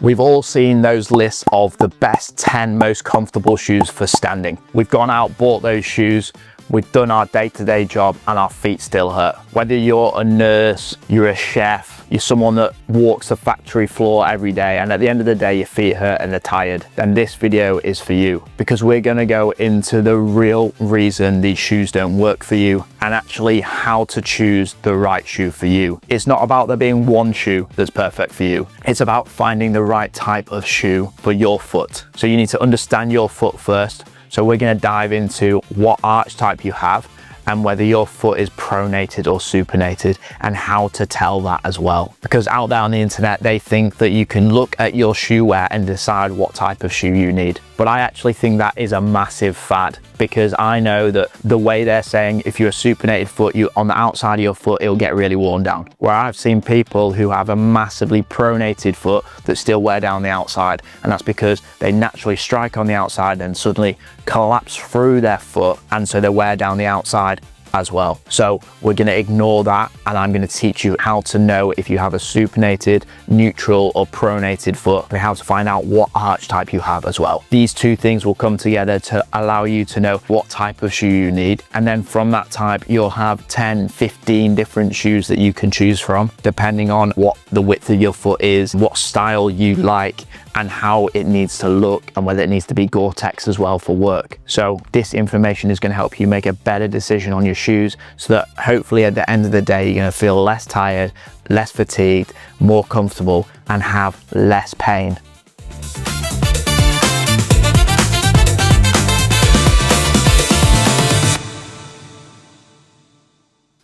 We've all seen those lists of the best 10 most comfortable shoes for standing. We've gone out, bought those shoes, we've done our day-to-day job and our feet still hurt. Whether you're a nurse, you're a chef, you're someone that walks the factory floor every day and at the end of the day your feet hurt and they're tired, then this video is for you, because we're going to go into the real reason these shoes don't work for you and actually how to choose the right shoe for you. It's not about there being one shoe that's perfect for you. It's about finding the right type of shoe for your foot. So you need to understand your foot first. So we're going to dive into what arch type you have and whether your foot is pronated or supinated and how to tell that as well. Because out there on the internet, they think that you can look at your shoe wear and decide what type of shoe you need. But I actually think that is a massive fad, because I know that the way they're saying if you're a supinated foot, you on the outside of your foot, it'll get really worn down. Where I've seen people who have a massively pronated foot that still wear down the outside. And that's because they naturally strike on the outside and suddenly collapse through their foot. And so they wear down the outside as well. So we're going to ignore that, and I'm going to teach you how to know if you have a supinated, neutral or pronated foot, and how to find out what arch type you have as well. These two things will come together to allow you to know what type of shoe you need, and then from that type you'll have 10, 15 different shoes that you can choose from, depending on what the width of your foot is, what style you like, and how it needs to look, and whether it needs to be Gore-Tex as well for work. So this information is going to help you make a better decision on your shoes, so that hopefully at the end of the day you're going to feel less tired, less fatigued, more comfortable and have less pain.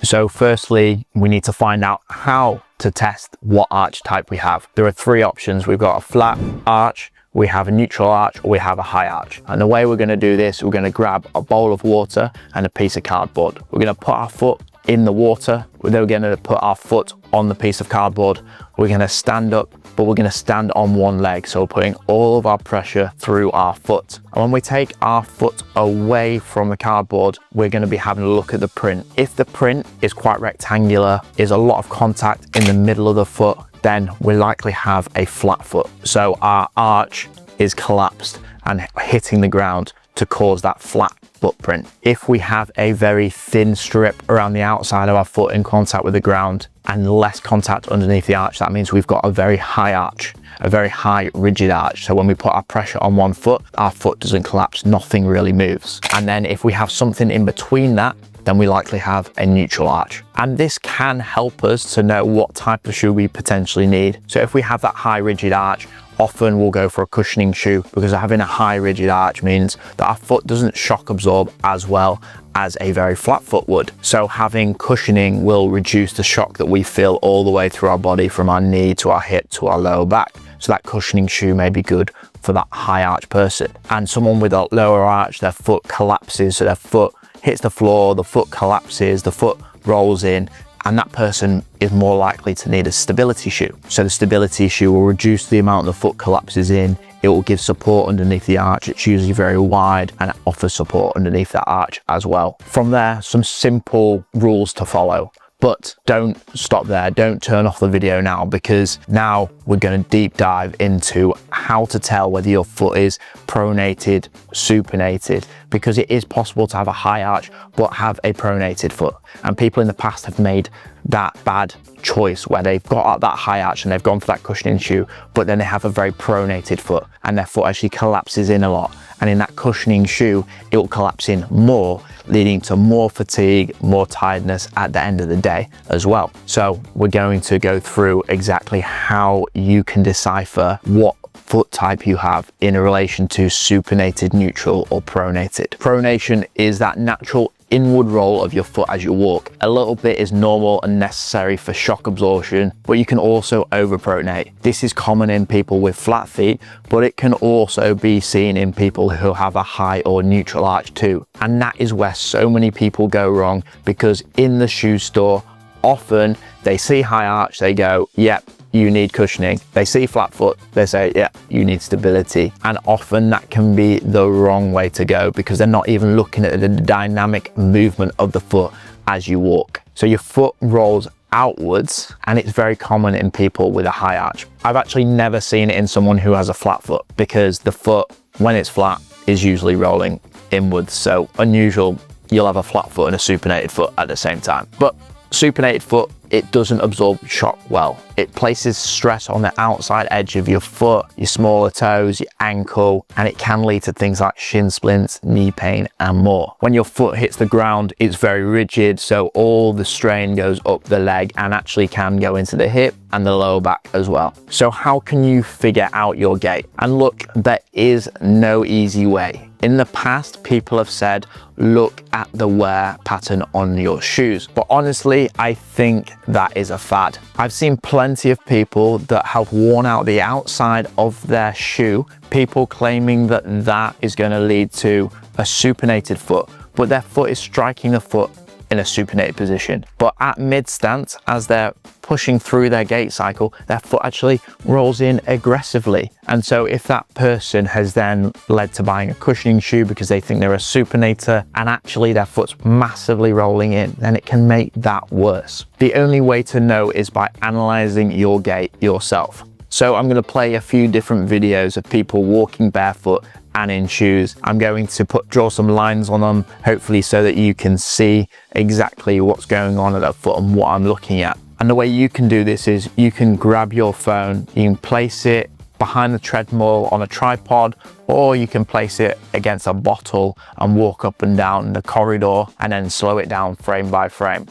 So firstly, we need to find out how to test what arch type we have. There are three options. We've got a flat arch, we have a neutral arch, or we have a high arch. And the way we're going to do this, we're going to grab a bowl of water and a piece of cardboard. We're going to put our foot in the water. Then we're going to put our foot on the piece of cardboard. We're going to stand up, but we're going to stand on one leg. So we're putting all of our pressure through our foot. And when we take our foot away from the cardboard, we're going to be having a look at the print. If the print is quite rectangular, is a lot of contact in the middle of the foot, then we likely have a flat foot. So our arch is collapsed and hitting the ground to cause that flat footprint. If we have a very thin strip around the outside of our foot in contact with the ground and less contact underneath the arch, that means we've got a very high arch, a very high rigid arch. So when we put our pressure on one foot, our foot doesn't collapse, nothing really moves. And then if we have something in between that, then we likely have a neutral arch. And this can help us to know what type of shoe we potentially need. So if we have that high rigid arch, often we'll go for a cushioning shoe, because having a high rigid arch means that our foot doesn't shock absorb as well as a very flat foot would. So having cushioning will reduce the shock that we feel all the way through our body, from our knee to our hip to our lower back. So that cushioning shoe may be good for that high arch person. And someone with a lower arch, their foot collapses, so their foot hits the floor, the foot collapses, the foot rolls in, and that person is more likely to need a stability shoe. So the stability shoe will reduce the amount the foot collapses in. It will give support underneath the arch. It's usually very wide and it offers support underneath that arch as well. From there, some simple rules to follow. But don't stop there, don't turn off the video now, because now we're going to deep dive into how to tell whether your foot is pronated, supinated, because it is possible to have a high arch but have a pronated foot. And people in the past have made that bad choice where they've got that high arch and they've gone for that cushioning shoe, but then they have a very pronated foot and their foot actually collapses in a lot. And in that cushioning shoe, it will collapse in more, leading to more fatigue, more tiredness at the end of the day as well. So we're going to go through exactly how you can decipher what foot type you have in relation to supinated, neutral or pronated. Pronation is that natural inward roll of your foot as you walk. A little bit is normal and necessary for shock absorption, but you can also overpronate. This is common in people with flat feet, but it can also be seen in people who have a high or neutral arch too. And that is where so many people go wrong, because in the shoe store, often they see high arch, they go, yep, you need cushioning. They see flat foot, they say, yeah, you need stability. And often that can be the wrong way to go, because they're not even looking at the dynamic movement of the foot as you walk. So your foot rolls outwards, and it's very common in people with a high arch. I've actually never seen it in someone who has a flat foot, because the foot, when it's flat, is usually rolling inwards. So unusual, you'll have a flat foot and a supinated foot at the same time. But supinated foot, it doesn't absorb shock well. It places stress on the outside edge of your foot, your smaller toes, your ankle, and it can lead to things like shin splints, knee pain, and more. When your foot hits the ground, it's very rigid, so all the strain goes up the leg and actually can go into the hip and the lower back as well. So how can you figure out your gait? And look, there is no easy way. In the past, people have said, look at the wear pattern on your shoes. But honestly, I think that is a fad. I've seen plenty of people that have worn out the outside of their shoe, people claiming that that is going to lead to a supinated foot, but their foot is striking the foot in a supinated position. But at mid stance, as they're pushing through their gait cycle, their foot actually rolls in aggressively. And so if that person has then led to buying a cushioning shoe because they think they're a supinator and actually their foot's massively rolling in, then it can make that worse. The only way to know is by analyzing your gait yourself. So I'm going to play a few different videos of people walking barefoot and in shoes. I'm going to draw some lines on them, hopefully so that you can see exactly what's going on at that foot and what I'm looking at. And the way you can do this is you can grab your phone, you can place it behind the treadmill on a tripod, or you can place it against a bottle and walk up and down the corridor and then slow it down frame by frame.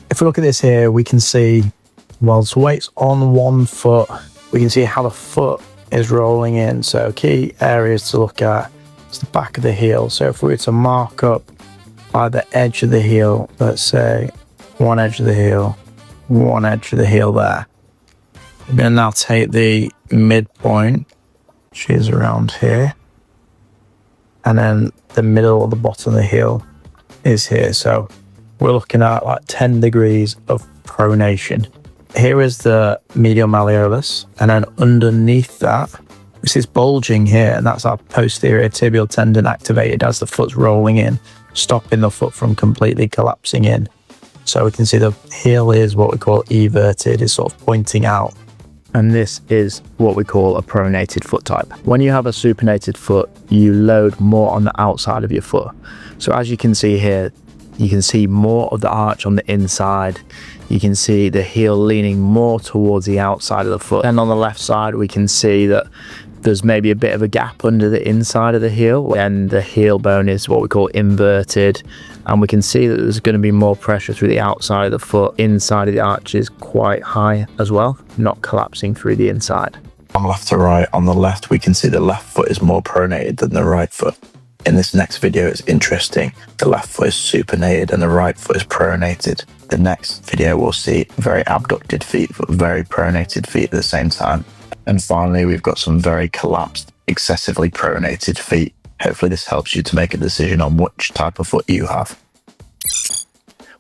If we look at this here, we can see, while the weight's on one foot, we can see how the foot is rolling in. So key areas to look at is the back of the heel. So if we were to mark up by the edge of the heel, let's say one edge of the heel, one edge of the heel there. We're going to now take the midpoint, which is around here, and then the middle or the bottom of the heel is here. So we're looking at like 10 degrees of pronation. Here is the medial malleolus, and then underneath that, this is bulging here, and that's our posterior tibial tendon activated as the foot's rolling in, stopping the foot from completely collapsing in. So we can see the heel is what we call everted, is sort of pointing out. And this is what we call a pronated foot type. When you have a supinated foot, you load more on the outside of your foot. So as you can see here, you can see more of the arch on the inside. You can see the heel leaning more towards the outside of the foot. And on the left side, we can see that there's maybe a bit of a gap under the inside of the heel, and the heel bone is what we call inverted. And we can see that there's going to be more pressure through the outside of the foot. Inside of the arch is quite high as well, not collapsing through the inside. From left to right, on the left, we can see the left foot is more pronated than the right foot. In this next video, it's interesting. The left foot is supinated and the right foot is pronated. The next video, we'll see very abducted feet, but very pronated feet at the same time. And finally, we've got some very collapsed, excessively pronated feet. Hopefully this helps you to make a decision on which type of foot you have.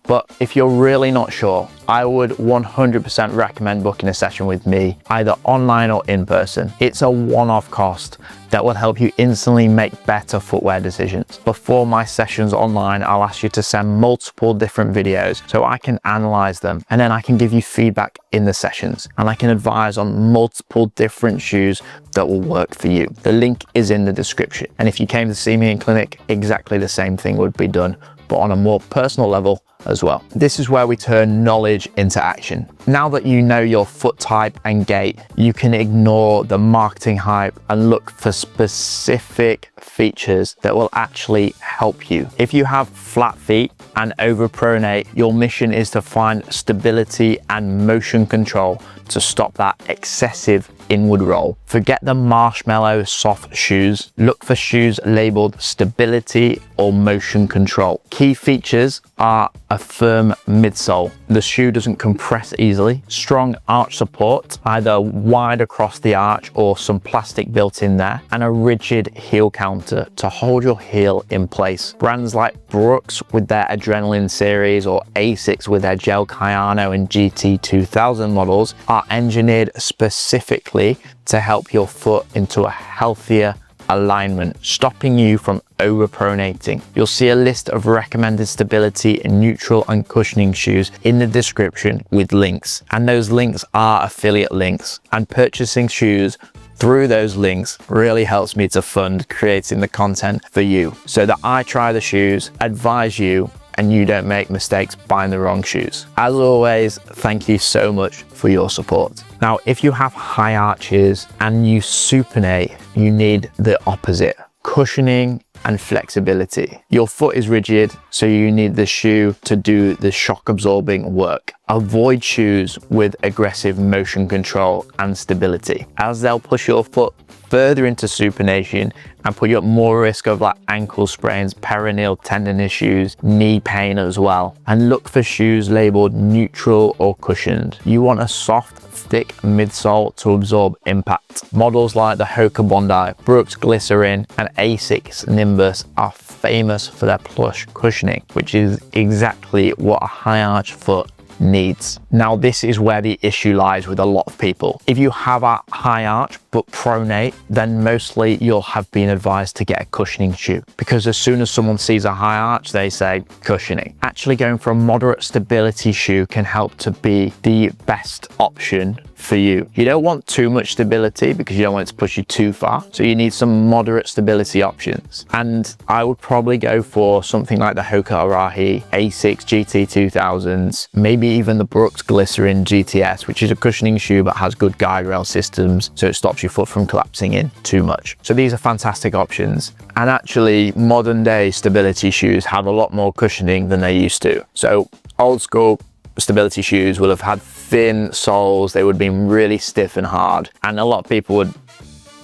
But if you're really not sure, I would 100% recommend booking a session with me, either online or in person. It's a one-off cost that will help you instantly make better footwear decisions. Before my sessions online, I'll ask you to send multiple different videos so I can analyze them, and then I can give you feedback in the sessions, and I can advise on multiple different shoes that will work for you. The link is in the description. And if you came to see me in clinic, exactly the same thing would be done, but on a more personal level as well. This is where we turn knowledge into action. Now that you know your foot type and gait, you can ignore the marketing hype and look for specific features that will actually help you. If you have flat feet and overpronate, your mission is to find stability and motion control to stop that excessive inward roll. Forget the marshmallow soft shoes. Look for shoes labeled stability or motion control. Key features are a firm midsole. The shoe doesn't compress easily. Strong arch support, either wide across the arch or some plastic built in there, and a rigid heel counter to hold your heel in place. Brands like Brooks with their Adrenaline series or Asics with their Gel Kayano and GT 2000 models are engineered specifically to help your foot into a healthier alignment, stopping you from over pronating. You'll see a list of recommended stability and neutral and cushioning shoes in the description with links. And those links are affiliate links, and purchasing shoes through those links really helps me to fund creating the content for you, so that I try the shoes, advise you, and you don't make mistakes buying the wrong shoes. As always, thank you so much for your support. Now, if you have high arches and you supinate, you need the opposite: cushioning and flexibility. Your foot is rigid, so you need the shoe to do the shock absorbing work. Avoid shoes with aggressive motion control and stability, as they'll push your foot further into supination and put you at more risk of like ankle sprains, peroneal tendon issues, knee pain as well. And look for shoes labeled neutral or cushioned. You want a soft, thick midsole to absorb impact. Models like the Hoka Bondi, Brooks Glycerin, and Asics Nimbus are famous for their plush cushioning, which is exactly what a high arch foot needs. Now, this is where the issue lies with a lot of people. If you have a high arch but pronate, then mostly you'll have been advised to get a cushioning shoe, because as soon as someone sees a high arch, they say cushioning. Actually, going for a moderate stability shoe can help to be the best option for you. You don't want too much stability because you don't want it to push you too far. So you need some moderate stability options. And I would probably go for something like the Hoka Arahi A6 GT 2000s, maybe even the Brooks Glycerin GTS, which is a cushioning shoe but has good guide rail systems, so it stops your foot from collapsing in too much. So these are fantastic options. And actually, modern day stability shoes have a lot more cushioning than they used to. So old school stability shoes will have had thin soles, they would be really stiff and hard, and a lot of people would,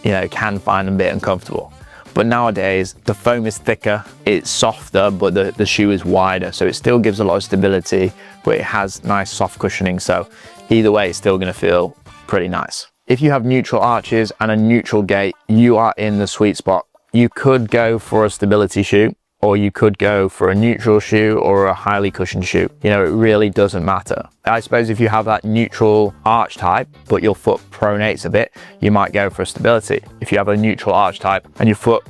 can find them a bit uncomfortable. But nowadays, the foam is thicker, it's softer, but the shoe is wider, so it still gives a lot of stability, but it has nice soft cushioning, so either way, it's still gonna feel pretty nice. If you have neutral arches and a neutral gait, you are in the sweet spot. You could go for a stability shoe, or you could go for a neutral shoe or a highly cushioned shoe. It really doesn't matter. I suppose if you have that neutral arch type, but your foot pronates a bit, you might go for a stability. If you have a neutral arch type and your foot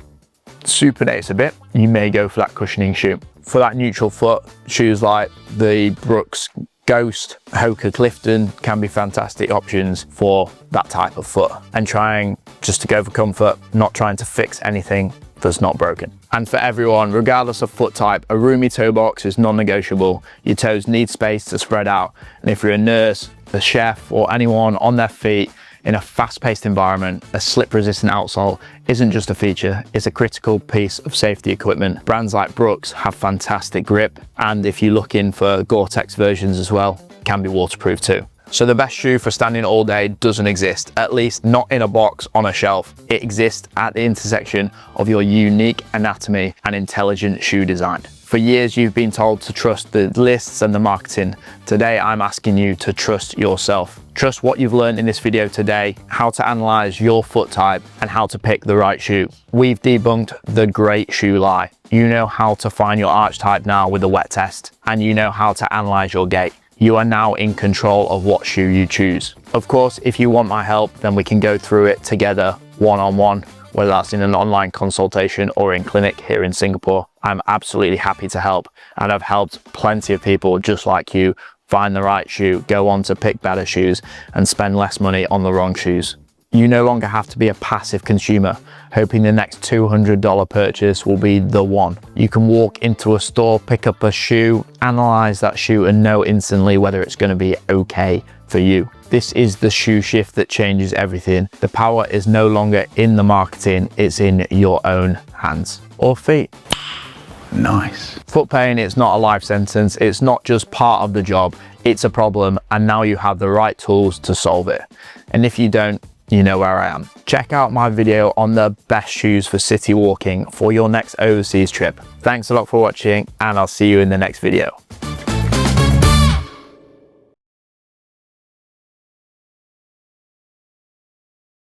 supinates a bit, you may go for that cushioning shoe. For that neutral foot, shoes like the Brooks Ghost, Hoka Clifton can be fantastic options for that type of foot. And trying just to go for comfort, not trying to fix anything that's not broken. And for everyone, regardless of foot type, a roomy toe box is non-negotiable. Your toes need space to spread out. And if you're a nurse, a chef, or anyone on their feet in a fast-paced environment, a slip-resistant outsole isn't just a feature, it's a critical piece of safety equipment. Brands like Brooks have fantastic grip, and if you're looking for Gore-Tex versions as well, can be waterproof too. So the best shoe for standing all day doesn't exist, at least not in a box on a shelf. It exists at the intersection of your unique anatomy and intelligent shoe design. For years, you've been told to trust the lists and the marketing. Today, I'm asking you to trust yourself. Trust what you've learned in this video today, how to analyze your foot type and how to pick the right shoe. We've debunked the great shoe lie. You know how to find your arch type now with a wet test, and you know how to analyze your gait. You are now in control of what shoe you choose. Of course, if you want my help, then we can go through it together one-on-one, whether that's in an online consultation or in clinic here in Singapore. I'm absolutely happy to help, and I've helped plenty of people just like you find the right shoe, go on to pick better shoes, and spend less money on the wrong shoes. You no longer have to be a passive consumer, hoping the next $200 purchase will be the one. You can walk into a store, pick up a shoe, analyze that shoe, and know instantly whether it's going to be okay for you. This is the shoe shift that changes everything. The power is no longer in the marketing, it's in your own hands or feet. Nice. Foot pain is not a life sentence. It's not just part of the job, it's a problem, and now you have the right tools to solve it. And if you don't, you know where I am. Check out my video on the best shoes for city walking for your next overseas trip. Thanks a lot for watching, and I'll see you in the next video.